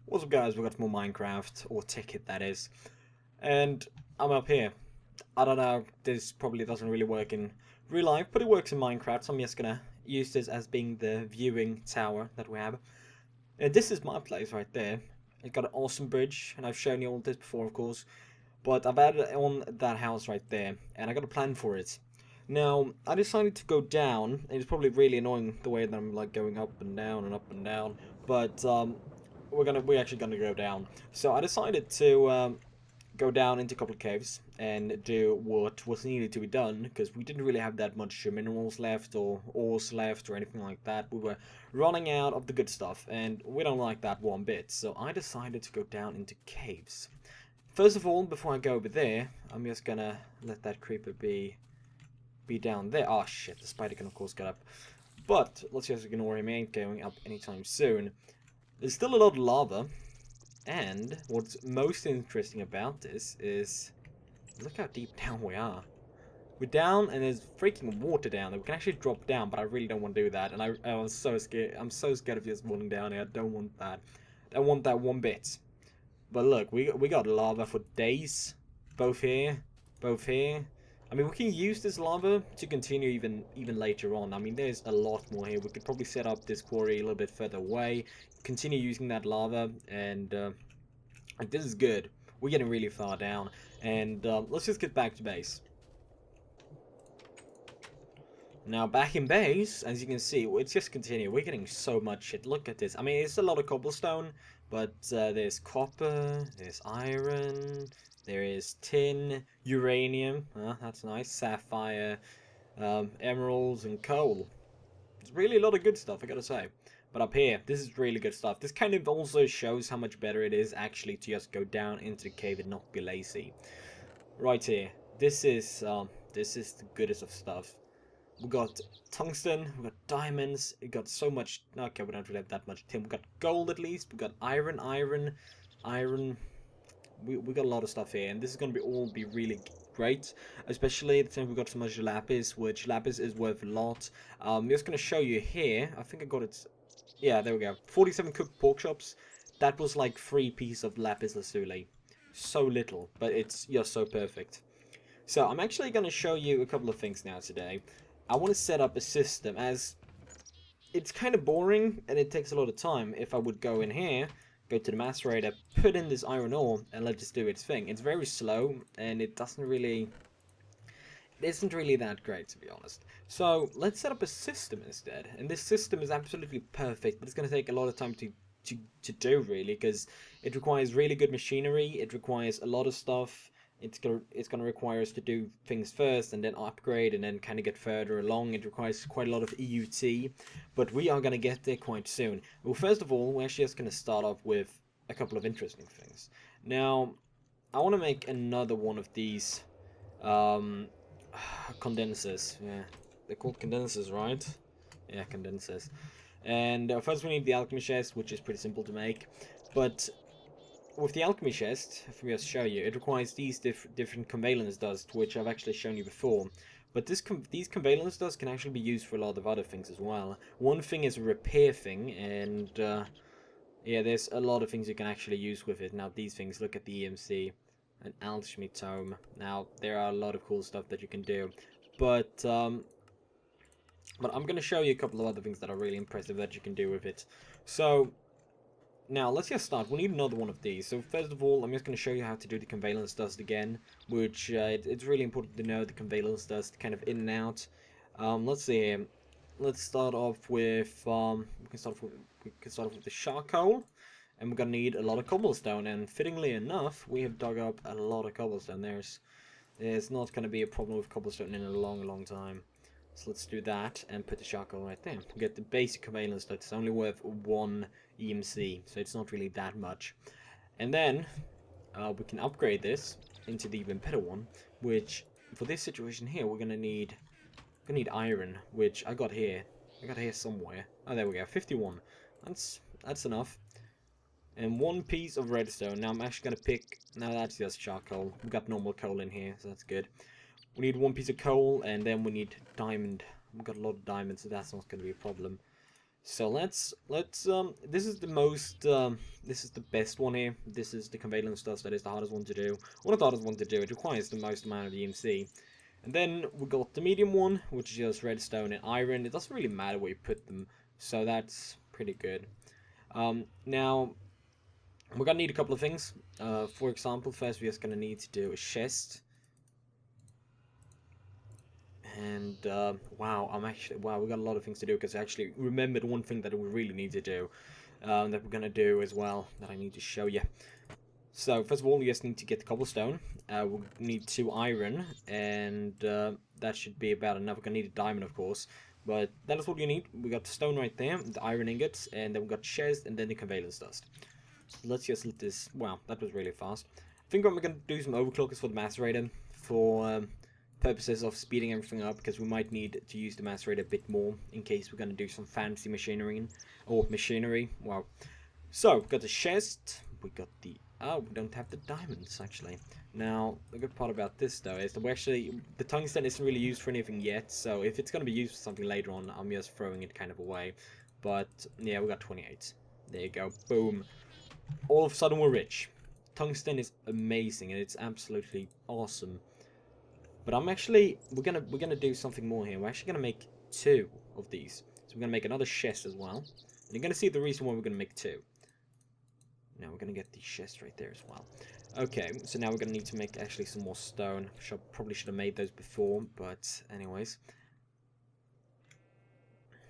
What's up guys, we got more Minecraft, or Tekkit that is, and I'm up here. I don't know, this probably doesn't really work in real life, but it works in Minecraft, so I'm just gonna use this as being the viewing tower that we have. And this is my place right there. It's got an awesome bridge, and I've shown you all this before of course, but I've added on that house right there, and I got a plan for it. Now, I decided to go down, and it's probably really annoying the way that I'm like going up and down, but we're actually gonna go down. So I decided to go down into a couple of caves and do what was needed to be done, because we didn't really have that much minerals left or ores left or anything like that. We were running out of the good stuff, and we don't like that one bit. So I decided to go down into caves. First of all, before I go over there, I'm just gonna let that creeper be down there. Oh shit, the spider can of course get up. But let's just ignore him, he ain't going up anytime soon. There's still a lot of lava, and what's most interesting about this is, look how deep down we are. We're down, and there's freaking water down there. We can actually drop down, but I really don't want to do that, and I was so scared. I'm so scared of just falling down here. I don't want that. I don't want that one bit. But look, we got lava for days, both here, both here. I mean, we can use this lava to continue even later on. I mean, there's a lot more here. We could probably set up this quarry a little bit further away, continue using that lava, and this is good. We're getting really far down, and let's just get back to base. Now, back in base, as you can see, it's just continue. We're getting so much shit. Look at this. I mean, it's a lot of cobblestone, but there's copper, there's iron, there is tin, uranium. That's nice. Sapphire, emeralds, and coal. It's really a lot of good stuff, I gotta say. But up here, this is really good stuff. This kind of also shows how much better it is actually to just go down into the cave and not be lazy. Right here, this is the goodest of stuff. We got tungsten, we got diamonds, we got so much. Okay, we don't really have that much tin. We got gold at least. We got iron. We got a lot of stuff here, and this is gonna be really great. Especially the time we got so much lapis, which lapis is worth a lot. I'm just gonna show you here. I think I got it. Yeah, there we go. 47 cooked pork chops. That was like 3 pieces of lapis lazuli. So little, but it's just so perfect. So I'm actually going to show you a couple of things now today. I want to set up a system, as it's kind of boring and it takes a lot of time. If I would go in here, go to the macerator, put in this iron ore, and let it do its thing. It's very slow, and it isn't really that great, to be honest. So let's set up a system instead, and this system is absolutely perfect, but it's going to take a lot of time to do, really, because it requires really good machinery. It requires a lot of stuff. It's gonna require us to do things first and then upgrade and then kind of get further along. It requires quite a lot of EUT, but we are gonna get there quite soon. Well, first of all, we're actually just gonna start off with a couple of interesting things. Now, I want to make another one of these condensers. Yeah, they're called condensers, right? Yeah, condensers. And first we need the alchemy chest, which is pretty simple to make, but with the alchemy chest, if we just show you, it requires these different convalence dust, which I've actually shown you before. But these convalence dust can actually be used for a lot of other things as well. One thing is a repair thing, and yeah, there's a lot of things you can actually use with it. Now these things, look at the EMC, an alchemy tome. Now there are a lot of cool stuff that you can do, but I'm going to show you a couple of other things that are really impressive that you can do with it. So now, let's just start. We need another one of these. So, first of all, I'm just going to show you how to do the convalence dust again, which it's really important to know the convalence dust kind of in and out. Let's see here. Let's start off with, we can start off with the charcoal, and we're going to need a lot of cobblestone, and fittingly enough, we have dug up a lot of cobblestone. There's not going to be a problem with cobblestone in a long time. So let's do that and put the charcoal right there. We get the basic convalence dust. It's only worth 1 EMC, so it's not really that much. And then we can upgrade this into the even better one, which for this situation here we're gonna need iron, which I got here. Somewhere. Oh, there we go. 51. That's enough. And 1 piece of redstone. Now I'm actually gonna pick. Now that's just charcoal. We've got normal coal in here, so that's good. We need 1 piece of coal, and then we need diamond. We've got a lot of diamonds, so that's not going to be a problem. So let's this is the this is the best one here. This is the conveyor stuff that is the hardest one to do. One of the hardest one to do. It requires the most amount of EMC. And then we got the medium one, which is just redstone and iron. It doesn't really matter where you put them, so that's pretty good. Now we're gonna need a couple of things. For example, first we're just gonna need to do a chest. And wow, we got a lot of things to do, because I actually remembered one thing that we really need to do, that we're gonna do as well, that I need to show you. So first of all, we just need to get the cobblestone. We'll need 2 iron, and that should be about enough. We're gonna need a diamond, of course, but that is what you need. We got the stone right there, the iron ingots, and then we got chest, and then the conveyor's dust. So let's just let this. Wow, that was really fast. I think I'm gonna do some overclockers for the macerator for purposes of speeding everything up, because we might need to use the macerator a bit more in case we're gonna do some fancy machinery. Wow. So got the chest. We got the. Oh, we don't have the diamonds, actually. Now, the good part about this, though, is that the tungsten isn't really used for anything yet, so if it's going to be used for something later on, I'm just throwing it kind of away. But, yeah, we got 28. There you go. Boom. All of a sudden, we're rich. Tungsten is amazing, and it's absolutely awesome. But we're gonna do something more here. We're actually gonna make 2 of these. So we're gonna make another chest as well. And you're gonna see the reason why we're gonna make 2. Now we're gonna get the chest right there as well. Okay, so now we're gonna need to make actually some more stone. Probably should have made those before, but anyways.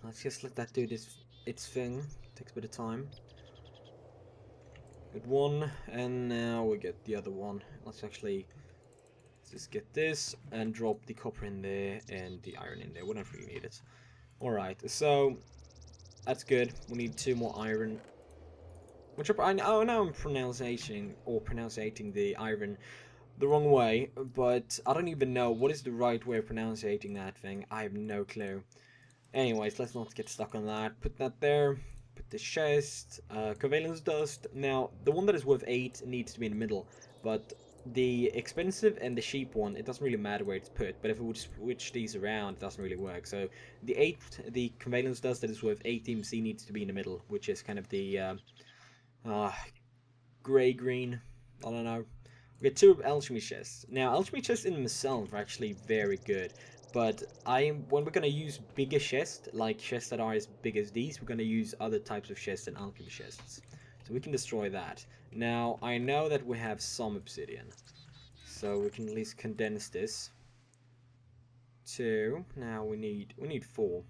Let's just let that do its thing. Takes a bit of time. Good one, and now we get the other one. Let's just get this and drop the copper in there and the iron in there. We don't really need it. Alright, so that's good. We need 2 more iron. Which now I'm pronouncing the iron the wrong way, but I don't even know what is the right way of pronouncing that thing. I have no clue. Anyways, let's not get stuck on that. Put that there. Put the chest. Conveyor's dust. Now, the one that is worth 8 needs to be in the middle, but the expensive and the cheap one, it doesn't really matter where it's put, but if we would switch these around, it doesn't really work. So the conveyor's dust that is worth 8 EMC needs to be in the middle, which is kind of the grey-green, I don't know. We get 2 alchemy chests. Now, alchemy chests in themselves are actually very good, but when we're going to use bigger chests, like chests that are as big as these, we're going to use other types of chests than alchemy chests. So we can destroy that. Now, I know that we have some obsidian, so we can at least condense this. 2. Now we need 4.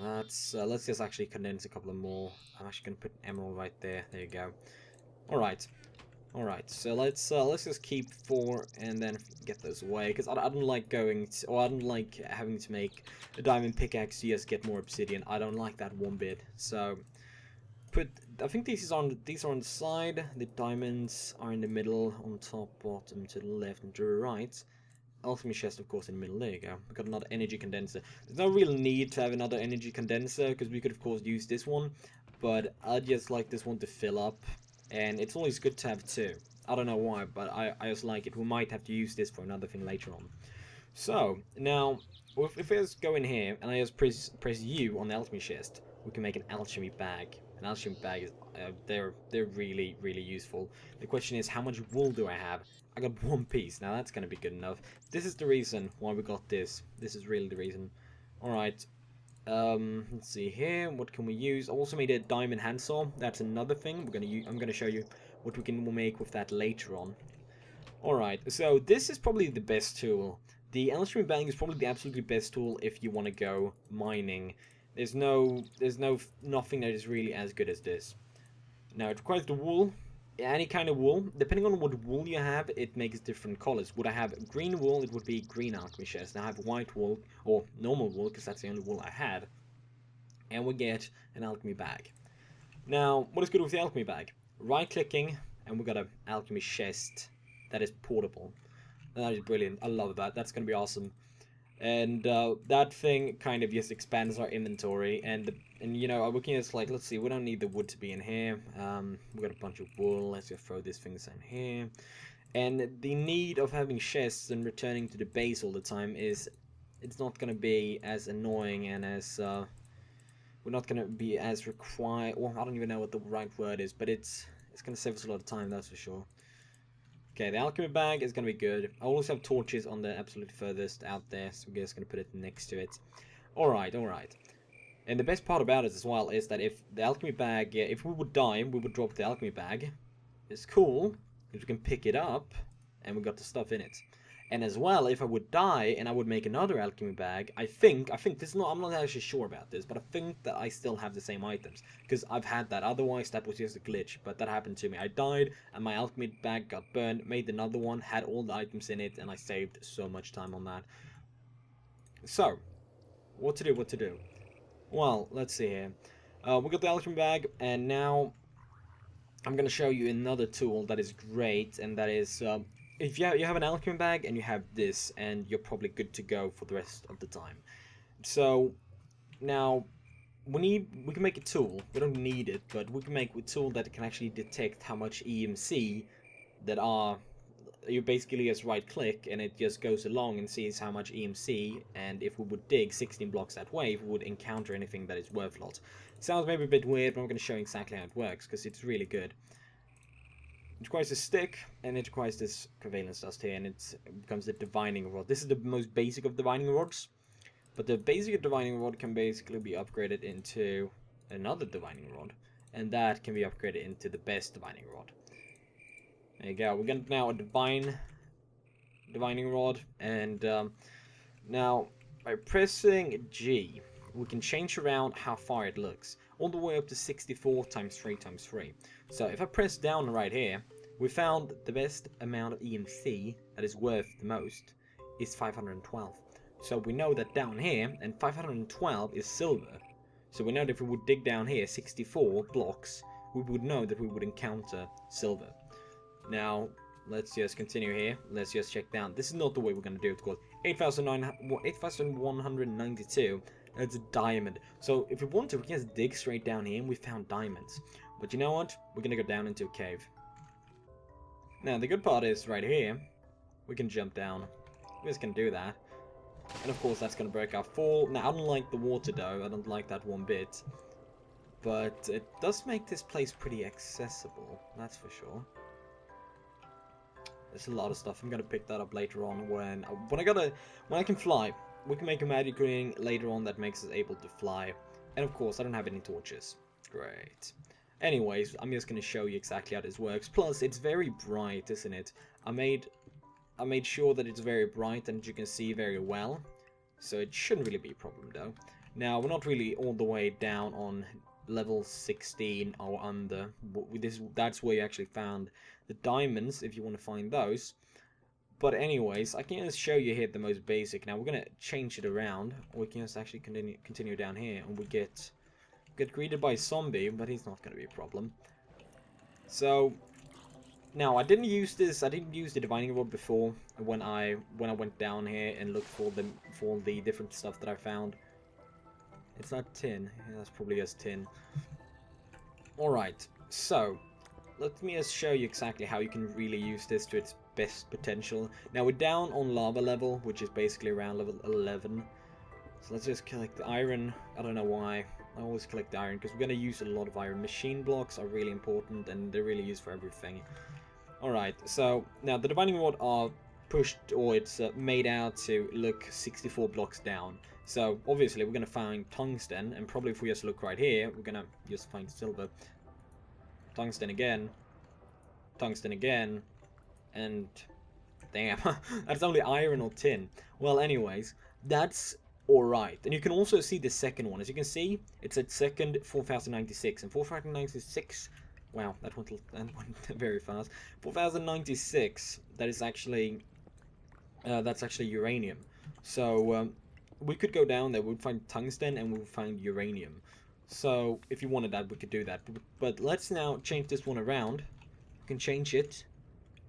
Let's just actually condense a couple of more. I'm actually gonna put emerald right there. There you go. Alright. So let's just keep 4 and then get those away, because I don't like I don't like having to make a diamond pickaxe to just get more obsidian. I don't like that one bit. So I think these are on the side. The diamonds are in the middle, on top, bottom, to the left, and to the right. Alchemy chest, of course, in the middle. There you go. We've got another energy condenser. There's no real need to have another energy condenser, because we could, of course, use this one. But I just like this one to fill up. And it's always good to have 2. I don't know why, but I just like it. We might have to use this for another thing later on. So, now, if I just go in here, and I just press U on the alchemy chest, we can make an alchemy bag. An alchemy bag is, they're really, really useful. The question is, how much wool do I have? I got 1 piece. Now that's going to be good enough. This is the reason why we got this. This is really the reason. Alright. Let's see here. What can we use? I also made a diamond handsaw. That's another thing. I'm going to show you what we can make with that later on. Alright. So this is probably the best tool. The alchemy bag is probably the absolutely best tool if you want to go mining. There's nothing that is really as good as this. Now it requires the wool. Any kind of wool. Depending on what wool you have, it makes different colors. Would I have green wool, it would be green alchemy chest. Now I have white wool, or normal wool, because that's the only wool I had. And we get an alchemy bag. Now, what is good with the alchemy bag? Right-clicking, and we got an alchemy chest that is portable. That is brilliant. I love that. That's going to be awesome. And that thing kind of just expands our inventory, and you know, we can just like, let's see, we don't need the wood to be in here. We got a bunch of wool. Let's just throw these things in here. And the need of having chests and returning to the base all the time is it's not gonna be as annoying and as we're not gonna be as required. Well, I don't even know what the right word is, but it's gonna save us a lot of time, that's for sure. Okay, the alchemy bag is gonna be good. I also have torches on the absolute furthest out there, so we're just gonna put it next to it. Alright, alright. And the best part about it as well is that if the alchemy bag, yeah, if we would die, we would drop the alchemy bag. It's cool, because we can pick it up, and we got the stuff in it. And as well, if I would die and I would make another alchemy bag, I think this is not, I'm not actually sure about this, but I think that I still have the same items. Because I've had that, otherwise that was just a glitch, but that happened to me. I died, and my alchemy bag got burned, made another one, had all the items in it, and I saved so much time on that. So, what to do? Well, let's see here. We got the alchemy bag, and now I'm going to show you another tool that is great, and that is, if you have an alchemy bag and you have this, and you're probably good to go for the rest of the time. So, now, we can make a tool. We don't need it, but we can make a tool that can actually detect how much EMC that are... You basically just right click and it just goes along and sees how much EMC, and if we would dig 16 blocks that way, we would encounter anything that is worth a lot. Sounds maybe a bit weird, but I'm going to show you exactly how it works, because it's really good. It requires a stick, and it requires this covalence dust here, and it becomes the divining rod. This is the most basic of divining rods, but the basic divining rod can basically be upgraded into another divining rod, and that can be upgraded into the best divining rod. There you go. We're going to now a divining rod, and now by pressing G, we can change around how far it looks, all the way up to 64 times 3 times 3. So if I press down right here, we found the best amount of EMC that is worth the most is 512. So we know that down here, and 512 is silver. So we know that if we would dig down here 64 blocks, we would know that we would encounter silver. Now, let's just continue here. Let's just check down. This is not the way we're going to do it, of course. 8,192. That's a diamond. So, if we want to, we can just dig straight down here, and we found diamonds. But you know what? We're going to go down into a cave. Now, the good part is, right here, we can jump down. We're just going to do that. And, of course, that's going to break our fall. Now, I don't like the water, though. I don't like that one bit. But it does make this place pretty accessible. That's for sure. There's a lot of stuff. I'm gonna pick that up later on when I can fly. We can make a magic ring later on that makes us able to fly. And of course, I don't have any torches. Great. Anyways, I'm just gonna show you exactly how this works. Plus, it's very bright, isn't it? I made sure that it's very bright and you can see very well. So it shouldn't really be a problem though. Now, we're not really all the way down on level 16 or under. That's where you actually found the diamonds, if you want to find those. But anyways, I can just show you here the most basic. Now we're gonna change it around. We can just actually continue down here, and we get greeted by a zombie, but he's not gonna be a problem. So now I didn't use this. I didn't use the divining rod before when I went down here and looked for the different stuff that I found. It's not tin. Yeah, that's probably just tin. Alright, so let me just show you exactly how you can really use this to its best potential. Now we're down on lava level, which is basically around level 11. So let's just collect the iron. I don't know why. I always collect the iron because we're going to use a lot of iron. Machine blocks are really important and they're really used for everything. Alright, so now the divining rod are pushed, or it's made out to look 64 blocks down. So obviously we're going to find tungsten, and probably if we just look right here, we're going to just find silver. Tungsten again, and damn, that's only iron or tin. Well, anyways, that's alright. And you can also see the second one. As you can see, it's at second 4096, and 4096, wow, that went very fast. 4096, that is actually, that's actually uranium. So, we could go down there, we'd find tungsten, and we'll find uranium. So, if you wanted that, we could do that. But let's now change this one around. We can change it,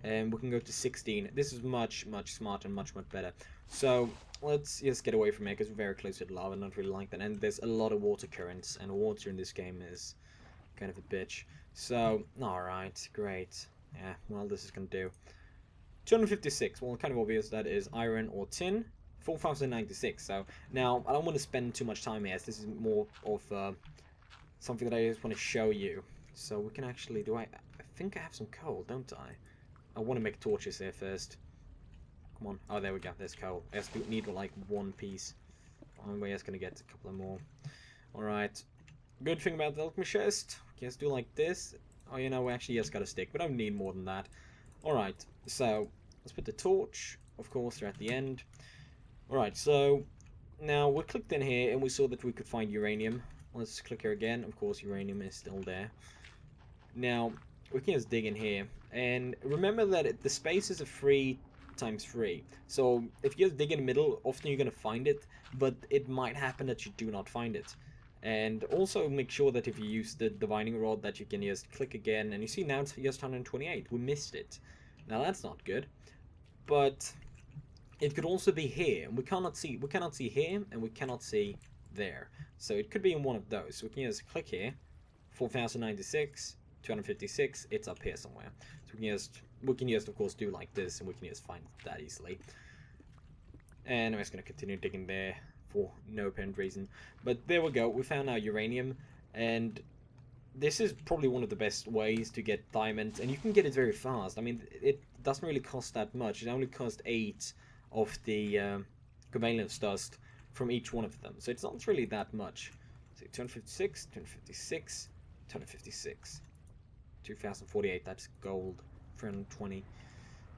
and we can go to 16. This is much, much smarter and much, much better. So, let's just get away from here, because we're very close to the lava, and I don't really like that. And there's a lot of water currents, and water in this game is kind of a bitch. So, alright, great. Yeah, well, this is gonna do. 256, well, kind of obvious that is iron or tin. 4,096. So now I don't want to spend too much time here, as this is more of something that I just want to show you. So we can actually I think I have some coal, don't I? I want to make torches here first. Come on. Oh, there we go. There's coal. I just need like one piece. We're just gonna get a couple of more. Alright. Good thing about the alchemy chest. Just do like this. Oh, you know, we actually just got a stick. We don't need more than that. Alright. So, let's put the torch. Of course, they're at the end. Alright, so now we clicked in here and we saw that we could find uranium. Let's click here again. Of course, uranium is still there. Now, we can just dig in here. And remember that the space is a 3 times 3. So, if you just dig in the middle, often you're going to find it. But it might happen that you do not find it. And also make sure that if you use the divining rod that you can just click again. And you see now it's just 128. We missed it. Now, that's not good. But it could also be here. And we cannot see here and we cannot see there. So it could be in one of those. So we can just click here. 4096, 256, it's up here somewhere. So we can just of course do like this, and we can just find that easily. And I'm just gonna continue digging there for no apparent reason. But there we go, we found our uranium, and this is probably one of the best ways to get diamonds, and you can get it very fast. I mean, it doesn't really cost that much. It only costs 8 of the covalence dust from each one of them, so it's not really that much. So 256, 256, 256, 2048, that's gold. 320.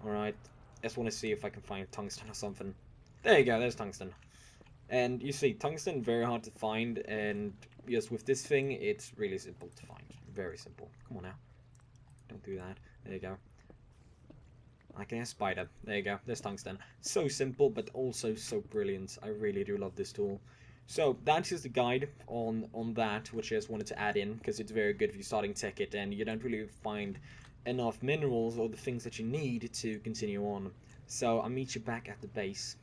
Alright, just want to see if I can find tungsten or something. There you go, there's tungsten. And you see, tungsten, very hard to find, and just with this thing, it's really simple to find. Very simple. Come on now. Don't do that. There you go. I can hear spider. There you go. There's tungsten. So simple, but also so brilliant. I really do love this tool. So that is the guide on that, which I just wanted to add in, because it's very good if you're starting Tekkit and you don't really find enough minerals or the things that you need to continue on. So I'll meet you back at the base.